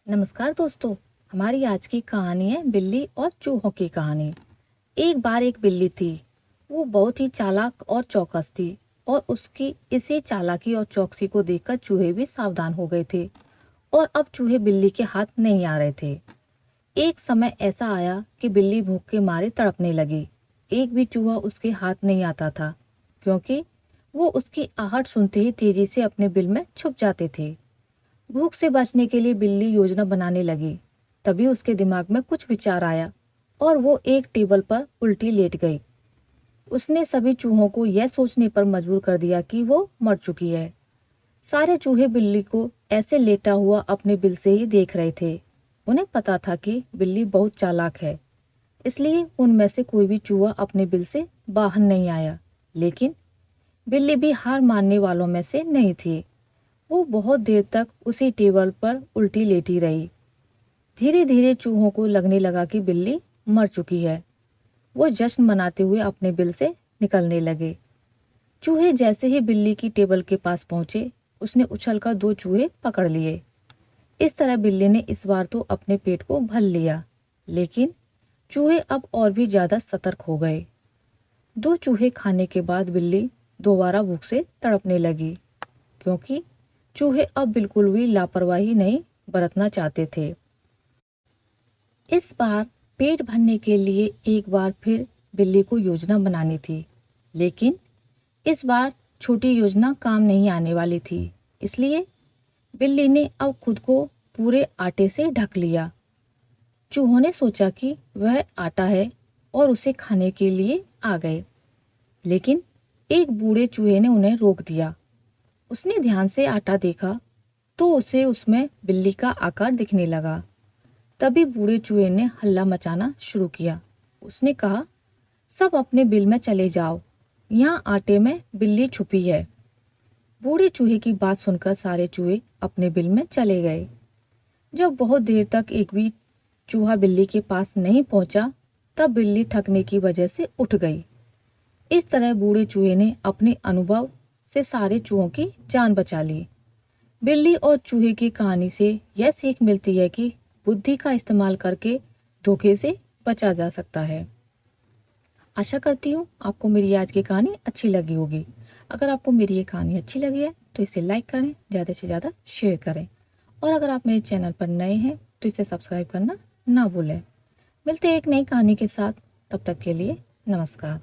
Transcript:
नमस्कार दोस्तों। हमारी आज की कहानी है बिल्ली और चूहों की कहानी। एक बार एक बिल्ली थी। वो बहुत ही चालाक और चौकस थी और उसकी इसी चालाकी और चौकसी को देखकर चूहे भी सावधान हो गए थे और अब चूहे बिल्ली के हाथ नहीं आ रहे थे। एक समय ऐसा आया कि बिल्ली भूख के मारे तड़पने लगी। एक भी चूहा उसके हाथ नहीं आता था क्योंकि वो उसकी आहट सुनते ही तेजी से अपने बिल में छुप जाते थे। भूख से बचने के लिए बिल्ली योजना बनाने लगी। तभी उसके दिमाग में कुछ विचार आया और वो एक टेबल पर उल्टी लेट गई। उसने सभी चूहों को यह सोचने पर मजबूर कर दिया कि वो मर चुकी है। सारे चूहे बिल्ली को ऐसे लेटा हुआ अपने बिल से ही देख रहे थे। उन्हें पता था कि बिल्ली बहुत चालाक है, इसलिए उनमें से कोई भी चूहा अपने बिल से बाहर नहीं आया। लेकिन बिल्ली भी हार मानने वालों में से नहीं थी। वो बहुत देर तक उसी टेबल पर उल्टी लेटी रही। धीरे धीरे चूहों को लगने लगा कि बिल्ली मर चुकी है। वो जश्न मनाते हुए अपने बिल से निकलने लगे। चूहे जैसे ही बिल्ली की टेबल के पास पहुंचे, उसने उछलकर दो चूहे पकड़ लिए। इस तरह बिल्ली ने इस बार तो अपने पेट को भर लिया, लेकिन चूहे अब और भी ज्यादा सतर्क हो गए। दो चूहे खाने के बाद बिल्ली दोबारा भूख से तड़पने लगी, क्योंकि चूहे अब बिल्कुल भी लापरवाही नहीं बरतना चाहते थे। इस बार पेट भरने के लिए एक बार फिर बिल्ली को योजना बनानी थी, लेकिन इस बार छोटी योजना काम नहीं आने वाली थी। इसलिए बिल्ली ने अब खुद को पूरे आटे से ढक लिया। चूहों ने सोचा कि वह आटा है और उसे खाने के लिए आ गए, लेकिन एक बूढ़े चूहे ने उन्हें रोक दिया। उसने ध्यान से आटा देखा तो उसे उसमें बिल्ली का आकार दिखने लगा। तभी बूढ़े चूहे ने हल्ला मचाना शुरू किया। उसने कहा, सब अपने बिल में चले जाओ, यहाँ आटे में बिल्ली छुपी है। बूढ़े चूहे की बात सुनकर सारे चूहे अपने बिल में चले गए। जब बहुत देर तक एक भी चूहा बिल्ली के पास नहीं पहुंचा, तब बिल्ली थकने की वजह से उठ गई। इस तरह बूढ़े चूहे ने अपने अनुभव से सारे चूहों की जान बचा ली। बिल्ली और चूहे की कहानी से यह सीख मिलती है कि बुद्धि का इस्तेमाल करके धोखे से बचा जा सकता है। आशा करती हूँ आपको मेरी आज की कहानी अच्छी लगी होगी। अगर आपको मेरी ये कहानी अच्छी लगी है तो इसे लाइक करें, ज़्यादा से ज़्यादा शेयर करें, और अगर आप मेरे चैनल पर नए हैं तो इसे सब्सक्राइब करना ना भूलें। मिलते हैं एक नई कहानी के साथ। तब तक के लिए नमस्कार।